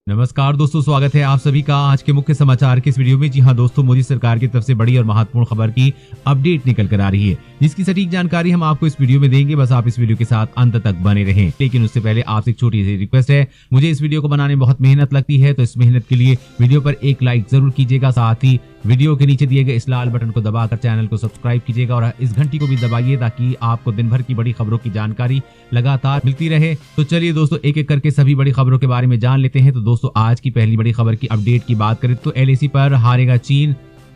नमस्कार दोस्तों, स्वागत है आप सभी का आज के मुख्य समाचार के इस वीडियो में। जी हां दोस्तों, मोदी सरकार की तरफ से बड़ी और महत्वपूर्ण खबर की अपडेट निकल कर आ रही है, जिसकी सटीक जानकारी हम आपको इस वीडियो में देंगे। बस आप इस वीडियो के साथ अंत तक बने रहें। लेकिन उससे पहले आपसे एक छोटी सी रिक्वेस्ट है, मुझे इस वीडियो को बनाने में बहुत मेहनत लगती है, तो इस मेहनत के लिए वीडियो पर एक लाइक जरूर कीजिएगा। साथ ही वीडियो के नीचे दिए गए इस लाल बटन को दबाकर चैनल को सब्सक्राइब कीजिएगा और इस घंटी को भी दबाइए ताकि आपको दिन भर की बड़ी खबरों की जानकारी लगातार मिलती रहे। तो चलिए दोस्तों, एक एक करके सभी बड़ी खबरों के बारे में जान लेते हैं। तो दोस्तों, आज की पहली बड़ी खबर की अपडेट की बात करें तो एलएसी पर हारेगा चीन,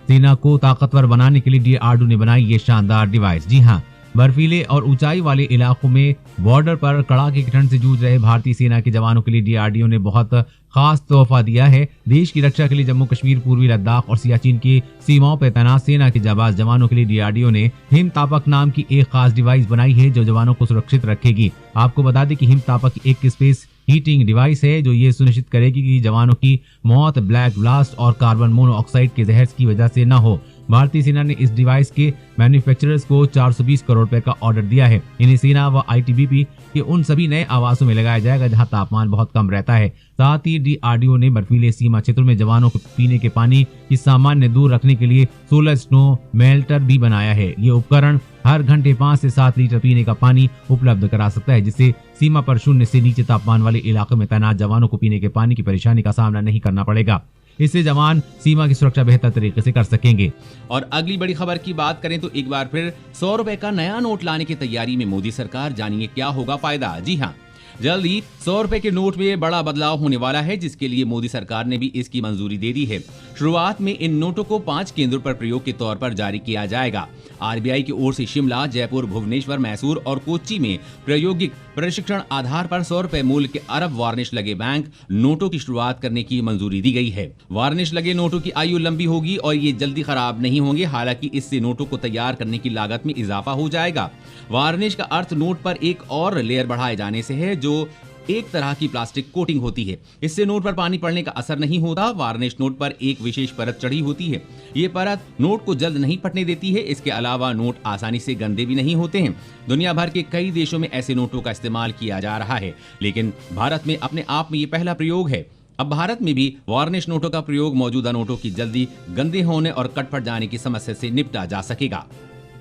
सेना को ताकतवर बनाने के लिए डीआरडीओ ने बनाई ये शानदार डिवाइस। जी हाँ, बर्फीले और ऊंचाई वाले इलाकों में बॉर्डर पर कड़ाके की ठंड से जूझ रहे भारतीय सेना के जवानों के लिए डीआरडीओ ने बहुत खास तोहफा दिया है। देश की रक्षा के लिए जम्मू कश्मीर, पूर्वी लद्दाख और सियाचिन की सीमाओं पर तैनात सेना के जाबाज जवानों के लिए डीआरडीओ ने हिमतापक नाम की एक खास डिवाइस बनाई है जो जवानों को सुरक्षित रखेगी। आपको बता दें कि हिमतापक एक स्पेस हीटिंग डिवाइस है जो ये सुनिश्चित करेगी कि जवानों की मौत ब्लैक ब्लास्ट और कार्बन मोनोऑक्साइड के जहर की वजह से न हो। भारतीय सेना ने इस डिवाइस के मैन्युफैक्चरर्स को 420 करोड़ रुपए का ऑर्डर दिया है। इन्हें सेना व आईटीबीपी के उन सभी नए आवासों में लगाया जाएगा जहां तापमान बहुत कम रहता है। साथ ही डीआरडीओ ने बर्फीले सीमा क्षेत्रों में जवानों को पीने के पानी की सामान्य दूर रखने के लिए सोलर स्नो मेल्टर भी बनाया है। ये उपकरण हर घंटे 5 से 7 लीटर पीने का पानी उपलब्ध करा सकता है, जिससे सीमा पर शून्य से नीचे तापमान वाले इलाकों में तैनात जवानों को पीने के पानी की परेशानी का सामना नहीं करना पड़ेगा। इससे जवान सीमा की सुरक्षा बेहतर तरीके से कर सकेंगे। और अगली बड़ी खबर की बात करें तो एक बार फिर 100 रुपए का नया नोट लाने की तैयारी में मोदी सरकार। जानिए क्या होगा फायदा। जी हाँ, जल्द ही 100 रुपए के नोट में बड़ा बदलाव होने वाला है, जिसके लिए मोदी सरकार ने भी इसकी मंजूरी दे दी है। शुरुआत में इन नोटों को 5 केंद्रों पर प्रयोग के तौर पर जारी किया जाएगा। आरबीआई की ओर से शिमला, जयपुर, भुवनेश्वर, मैसूर और कोच्चि में प्रायोगिक प्रशिक्षण आधार पर 100 रुपए मूल्य के अरब वार्निश लगे बैंक नोटों की शुरुआत करने की मंजूरी दी गई है। वार्निश लगे नोटों की आयु लंबी होगी और ये जल्दी खराब नहीं होंगे। हालांकि इससे नोटों को तैयार करने की लागत में इजाफा हो जाएगा। वार्निश का अर्थ नोट पर एक और लेयर बढ़ाए जाने से है, जो एक तरह की प्लास्टिक कोटिंग होती है। इससे नोट पर पानी पड़ने का असर नहीं होता। वार्निश नोट पर एक विशेष परत चढ़ी होती है। ये परत नोट को जल्द नहीं फटने देती है। इसके अलावा नोट आसानी से गंदे भी नहीं होते हैं। दुनिया भर के कई देशों में ऐसे नोटों का इस्तेमाल किया जा रहा है, लेकिन भारत में अपने आप में ये पहला प्रयोग है। अब भारत में भी वार्निश नोटों का प्रयोग मौजूदा नोटों की जल्दी गंदे होने और कट फट जाने की समस्या से निपटा जा सकेगा।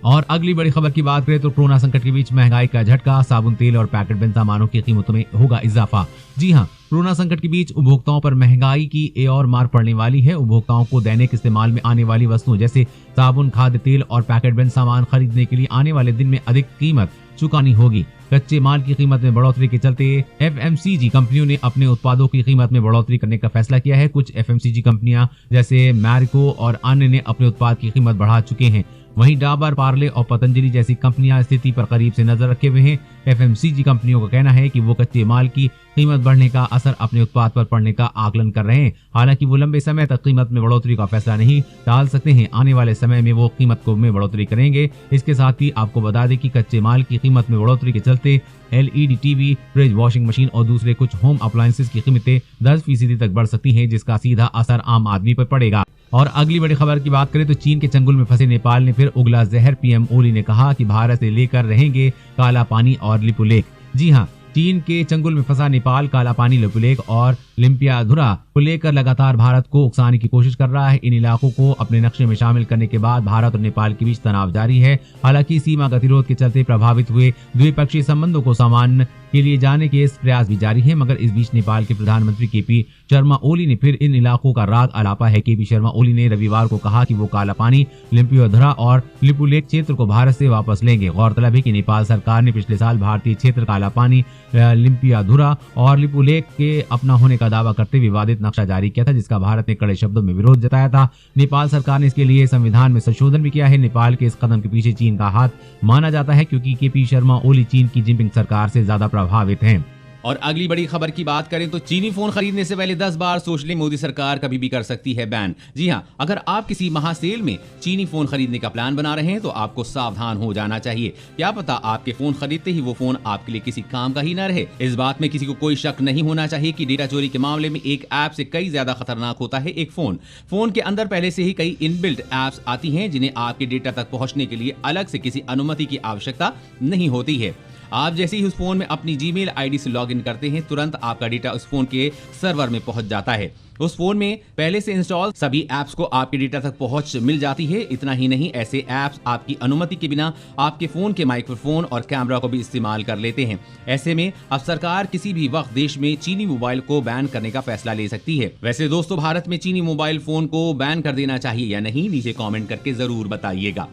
और अगली बड़ी खबर की बात करें तो कोरोना संकट के बीच महंगाई का झटका, साबुन, तेल और पैकेट बंद सामानों की कीमतों में होगा इजाफा। जी हां, कोरोना संकट के बीच उपभोक्ताओं पर महंगाई की एक और मार पड़ने वाली है। उपभोक्ताओं को दैनिक इस्तेमाल में आने वाली वस्तुओं जैसे साबुन, खाद्य तेल और पैकेट बंद सामान खरीदने के लिए आने वाले दिन में अधिक कीमत चुकानी होगी। कच्चे माल की कीमत में बढ़ोतरी के चलते एफएमसीजी कंपनियों ने अपने उत्पादों की कीमत में बढ़ोतरी करने का फैसला किया है। कुछ एफएमसीजी कंपनियां जैसे मैरिको और अन्य ने अपने उत्पाद की कीमत बढ़ा चुके हैं। वहीं डाबर, पार्ले और पतंजलि जैसी कंपनियां स्थिति पर करीब से नजर रखे हुए हैं। एफएमसीजी कंपनियों का कहना है कि वो कच्चे माल की कीमत बढ़ने का असर अपने उत्पाद पर पड़ने का आकलन कर रहे हैं। हालांकि वो लंबे समय तक कीमत में बढ़ोतरी का फैसला नहीं टाल सकते हैं। आने वाले समय में वो कीमत को में बढ़ोतरी करेंगे। इसके साथ ही आपको बता दें कि कच्चे माल की कीमत में बढ़ोतरी के चलते LED TV, fridge, washing machine और दूसरे कुछ होम अप्लायंसेस की कीमतें 10% तक बढ़ सकती हैं, जिसका सीधा असर आम आदमी पर पड़ेगा। और अगली बड़ी खबर की बात करें तो चीन के चंगुल में फंसे नेपाल ने फिर उगला जहर। पीएम ओली ने कहा कि भारत से लेकर रहेंगे काला पानी और लिपुलेख। जी हाँ, चीन के चंगुल में फंसा नेपाल काला पानी, लिपुलेख और लिम्पियाधुरा को लेकर लगातार भारत को उकसाने की कोशिश कर रहा है। इन इलाकों को अपने नक्शे में शामिल करने के बाद भारत और नेपाल के बीच तनाव जारी है। हालांकि सीमा गतिरोध के चलते प्रभावित हुए द्विपक्षीय संबंधों को सामान्य के लिए जाने के प्रयास भी जारी है। मगर इस बीच नेपाल के प्रधानमंत्री केपी शर्मा ओली ने फिर इन इलाकों का राग अलापा है। केपी शर्मा ओली ने रविवार को कहा कि वो काला पानी, लिम्पियाधुरा और लिपुलेख क्षेत्र को भारत से वापस लेंगे। गौरतलब है कि नेपाल सरकार ने पिछले साल भारतीय क्षेत्र काला पानी, लिम्पियाधुरा और लिपुलेख के अपना होने का दावा करते विवादित नक्शा जारी किया था, जिसका भारत ने कड़े शब्दों में विरोध जताया था। नेपाल सरकार ने इसके लिए संविधान में संशोधन भी किया है। नेपाल के इस कदम के पीछे चीन का हाथ माना जाता है, क्योंकि केपी शर्मा ओली चीन की जिनपिंग सरकार से ज्यादा प्रभावित हैं। और अगली बड़ी खबर की बात करें तो चीनी फोन खरीदने से पहले 10 बार सोच लें, मोदी सरकार कभी भी कर सकती है बैन। जी हां, अगर आप किसी महासेल में चीनी फोन खरीदने का प्लान बना रहे हैं तो आपको सावधान हो जाना चाहिए। क्या पता आपके फोन खरीदते ही वो फोन आपके लिए किसी काम का ही न रहे। इस बात में किसी को कोई शक नहीं होना चाहिए कि डेटा चोरी के मामले में एक ऐप से कई ज्यादा खतरनाक होता है एक फोन। फोन के अंदर पहले से ही कई इनबिल्ट ऐप्स आती हैं, जिन्हें आपके डेटा तक पहुंचने के लिए अलग से किसी अनुमति की आवश्यकता नहीं होती है। आप जैसे ही उस फोन में अपनी जीमेल आईडी से लॉगिन करते हैं, तुरंत आपका डेटा उस फोन के सर्वर में पहुंच जाता है। उस फोन में पहले से इंस्टॉल सभी ऐप्स को आपके डेटा तक पहुंच मिल जाती है। इतना ही नहीं, ऐसे ऐप्स आपकी अनुमति के बिना आपके फोन के माइक्रोफोन और कैमरा को भी इस्तेमाल कर लेते हैं। ऐसे में अब सरकार किसी भी वक्त देश में चीनी मोबाइल को बैन करने का फैसला ले सकती है। वैसे दोस्तों, भारत में चीनी मोबाइल फोन को बैन कर देना चाहिए या नहीं, नीचे कॉमेंट करके जरूर बताइएगा।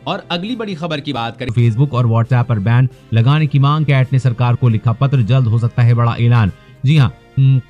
और अगली बड़ी खबर की बात करें, फेसबुक और व्हाट्सएप पर बैन लगाने की मांग, कैट ने सरकार को लिखा पत्र, जल्द हो सकता है बड़ा ऐलान। जी हाँ,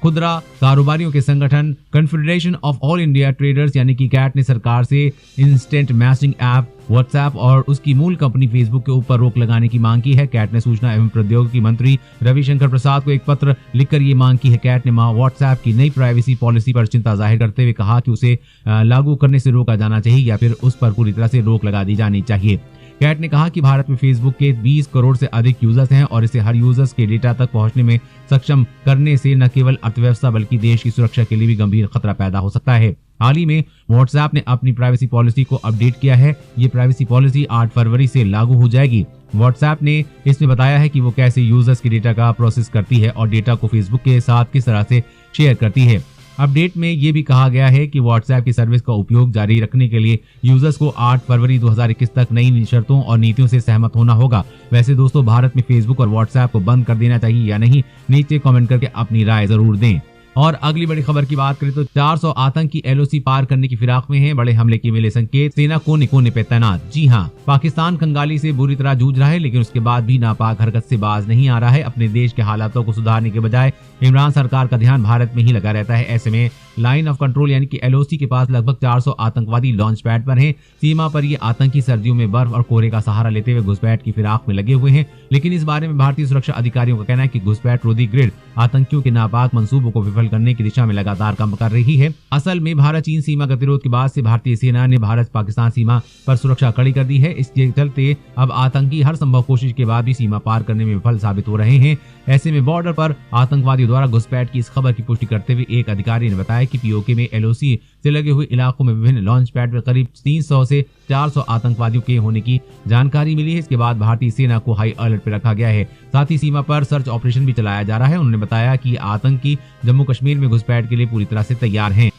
खुदरा कारोबारियों के संगठन confederation of all India traders यानी कि कैट ने सरकार से इंस्टेंट मैसेजिंग ऐप व्हाट्सएप और उसकी मूल कंपनी फेसबुक के ऊपर रोक लगाने की मांग की है। कैट ने सूचना एवं प्रौद्योगिकी मंत्री रविशंकर प्रसाद को एक पत्र लिखकर ये मांग की है। कैट ने व्हाट्सएप की नई प्राइवेसी पॉलिसी पर चिंता जाहिर करते हुए कहा कि उसे लागू करने से रोका जाना चाहिए या फिर उस पर पूरी तरह से रोक लगा दी जानी चाहिए। कैट ने कहा कि भारत में फेसबुक के 20 करोड़ से अधिक यूजर्स हैं और इसे हर यूजर्स के डेटा तक पहुंचने में सक्षम करने से न केवल अर्थव्यवस्था बल्कि देश की सुरक्षा के लिए भी गंभीर खतरा पैदा हो सकता है। हाल ही में व्हाट्सएप ने अपनी प्राइवेसी पॉलिसी को अपडेट किया है। ये प्राइवेसी पॉलिसी 8 फरवरी से लागू हो जाएगी। व्हाट्सएप ने इसमें बताया है कि वो कैसे यूजर्स के डेटा का प्रोसेस करती है और डेटा को फेसबुक के साथ किस तरह से शेयर करती है। अपडेट में ये भी कहा गया है कि व्हाट्सएप की सर्विस का उपयोग जारी रखने के लिए यूजर्स को 8 फरवरी 2021 तक नई शर्तों और नीतियों से सहमत होना होगा। वैसे दोस्तों, भारत में फेसबुक और व्हाट्सएप को बंद कर देना चाहिए या नहीं, नीचे कमेंट करके अपनी राय जरूर दें। और अगली बड़ी खबर की बात करें तो 400 आतंकी एलओसी पार करने की फिराक में हैं। बड़े हमले के मिले संकेत, सेना कोने कोने पे तैनात। जी हां, पाकिस्तान कंगाली से बुरी तरह जूझ रहा है, लेकिन उसके बाद भी नापाक हरकत से बाज नहीं आ रहा है। अपने देश के हालातों को सुधारने के बजाय इमरान सरकार का ध्यान भारत में ही लगा रहता है। ऐसे में लाइन ऑफ कंट्रोल यानी कि एलओसी के पास लगभग 400 आतंकवादी लॉन्च पैड पर हैं। सीमा पर ये आतंकी सर्दियों में बर्फ और कोहरे का सहारा लेते हुए घुसपैठ की फिराक में लगे हुए हैं, लेकिन इस बारे में भारतीय सुरक्षा अधिकारियों का कहना है कि घुसपैठ रोधी ग्रिड आतंकियों के नापाक मंसूबों को विफल करने की दिशा में लगातार काम कर रही है। असल में भारत चीन सीमा गतिरोध के बाद से भारतीय सेना ने भारत पाकिस्तान सीमा पर सुरक्षा कड़ी कर दी है। इसके चलते अब आतंकी हर संभव कोशिश के बाद भी सीमा पार करने में विफल साबित हो रहे हैं। ऐसे में बॉर्डर पर आतंकवादियों द्वारा घुसपैठ की इस खबर की पुष्टि करते हुए एक अधिकारी ने बताया कि पीओके में एलओसी से लगे हुए इलाकों में विभिन्न लॉन्च पैड पर करीब 300 से 400 आतंकवादियों के होने की जानकारी मिली है। इसके बाद भारतीय सेना को हाई अलर्ट पर रखा गया है। साथ ही सीमा पर सर्च ऑपरेशन भी चलाया जा रहा है। उन्होंने बताया कि आतंकी जम्मू कश्मीर में घुसपैठ के लिए पूरी तरह से तैयार हैं।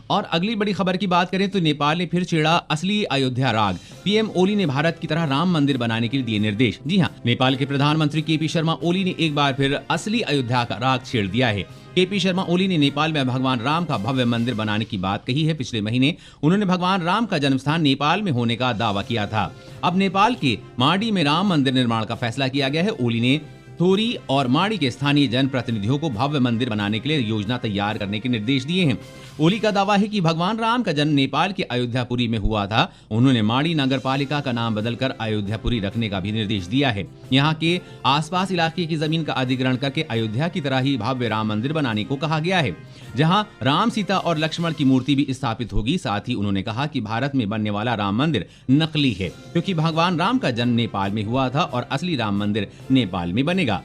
और अगली बड़ी खबर की बात करें तो नेपाल ने फिर छेड़ा असली अयोध्या राग। पीएम ओली ने भारत की तरह राम मंदिर बनाने के लिए दिए निर्देश। जी हां, नेपाल के प्रधानमंत्री केपी शर्मा ओली ने एक बार फिर असली अयोध्या का राग छेड़ दिया है। केपी शर्मा ओली ने नेपाल में भगवान राम का भव्य मंदिर बनाने की बात कही है। पिछले महीने उन्होंने भगवान राम का जन्मस्थान नेपाल में होने का दावा किया था। अब नेपाल के माडी में राम मंदिर निर्माण का फैसला किया गया है। ओली ने थोरी और माड़ी के स्थानीय जनप्रतिनिधियों को भव्य मंदिर बनाने के लिए योजना तैयार करने के निर्देश दिए हैं। ओली का दावा है कि भगवान राम का जन्म नेपाल के अयोध्यापुरी में हुआ था। उन्होंने माड़ी नगरपालिका का नाम बदलकर अयोध्यापुरी रखने का भी निर्देश दिया है। यहाँ के आसपास इलाके की जमीन का अधिग्रहण करके अयोध्या की तरह ही भव्य राम मंदिर बनाने को कहा गया है, जहाँ राम, सीता और लक्ष्मण की मूर्ति भी स्थापित होगी। साथ ही उन्होंने कहा कि भारत में बनने वाला राम मंदिर नकली है, क्योंकि भगवान राम का जन्म नेपाल में हुआ था और असली राम मंदिर नेपाल में बनेगा।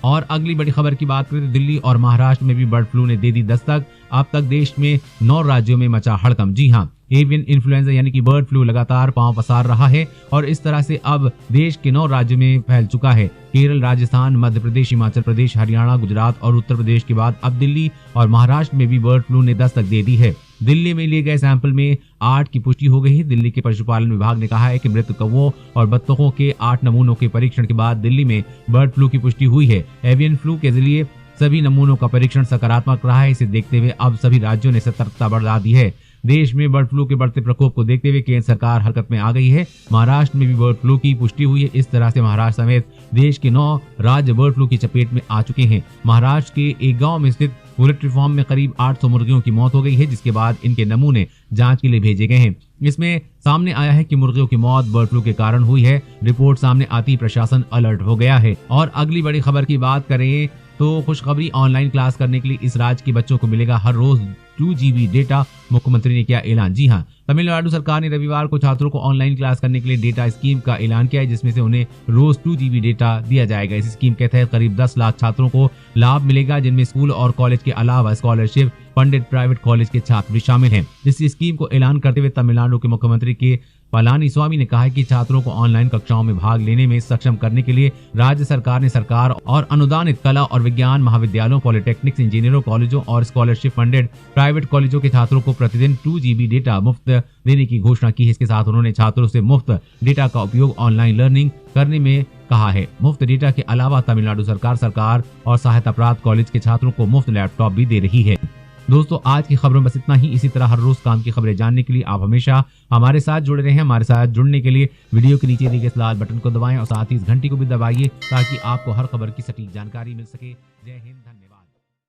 और अगली बड़ी खबर की बात करें तो दिल्ली और महाराष्ट्र में भी बर्ड फ्लू ने दे दी दस्तक। अब तक देश में 9 राज्यों में मचा हड़कंप। जी हां, एवियन इन्फ्लुएंजा यानी कि बर्ड फ्लू लगातार पांव पसार रहा है और इस तरह से अब देश के 9 राज्यों में फैल चुका है। केरल, राजस्थान, मध्य प्रदेश, हिमाचल प्रदेश, हरियाणा, गुजरात और उत्तर प्रदेश के बाद अब दिल्ली और महाराष्ट्र में भी बर्ड फ्लू ने दस्तक दे दी है। दिल्ली में लिए गए सैंपल में 8 की पुष्टि हो गई है। दिल्ली के पशुपालन विभाग ने कहा है कि मृत कौवों और बत्तखों के 8 नमूनों के परीक्षण के बाद दिल्ली में बर्ड फ्लू की पुष्टि हुई है। एवियन फ्लू के जरिए सभी नमूनों का परीक्षण सकारात्मक रहा है। इसे देखते हुए अब सभी राज्यों ने सतर्कता बढ़ा दी है। देश में बर्ड फ्लू के बढ़ते प्रकोप को देखते हुए केंद्र सरकार हरकत में आ गई है। महाराष्ट्र में भी बर्ड फ्लू की पुष्टि हुई है। इस तरह से महाराष्ट्र समेत देश के 9 राज्य बर्ड फ्लू की चपेट में आ चुके हैं। महाराष्ट्र के एक गांव में स्थित पोल्ट्री फार्म में करीब 800 मुर्गियों की मौत हो गई है, जिसके बाद इनके नमूने जांच के लिए भेजे गए हैं। इसमें सामने आया है कि मुर्गियों की मौत बर्ड फ्लू के कारण हुई है। रिपोर्ट सामने आती प्रशासन अलर्ट हो गया है। और अगली बड़ी खबर की बात करें तो खुशखबरी, ऑनलाइन क्लास करने के लिए इस राज्य के बच्चों को मिलेगा हर रोज 2 GB डेटा। मुख्यमंत्री ने किया ऐलान। जी हां, तमिलनाडु सरकार ने रविवार को छात्रों को ऑनलाइन क्लास करने के लिए डेटा स्कीम का ऐलान किया है, जिसमें से उन्हें रोज 2 GB डेटा दिया जाएगा। इस स्कीम के तहत करीब 10 लाख छात्रों को लाभ मिलेगा, जिनमें स्कूल और कॉलेज के अलावा स्कॉलरशिप फंडेड प्राइवेट कॉलेज के छात्र भी शामिल हैं। इस स्कीम को ऐलान करते हुए तमिलनाडु के मुख्यमंत्री के पलानी स्वामी ने कहा है कि छात्रों को ऑनलाइन कक्षाओं में भाग लेने में सक्षम करने के लिए राज्य सरकार ने सरकार और अनुदानित कला और विज्ञान महाविद्यालयों, पॉलिटेक्निक्स, इंजीनियरों कॉलेजों और स्कॉलरशिप फंडेड प्राइवेट कॉलेजों के छात्रों को प्रतिदिन 2 GB डेटा मुफ्त देने की घोषणा की है। इसके साथ उन्होंने छात्रों से मुफ्त डेटा का उपयोग ऑनलाइन लर्निंग करने में कहा है। मुफ्त डेटा के अलावा तमिलनाडु सरकार और सहायता प्राप्त कॉलेज के छात्रों को मुफ्त लैपटॉप भी दे रही है। दोस्तों, आज की खबरों में बस इतना ही। इसी तरह हर रोज काम की खबरें जानने के लिए आप हमेशा हमारे साथ जुड़े रहें। हमारे साथ जुड़ने के लिए वीडियो के नीचे दिए गए लाल बटन को दबाएं और साथ ही इस घंटी को भी दबाइए ताकि आपको हर खबर की सटीक जानकारी मिल सके। जय हिंद, धन्यवाद।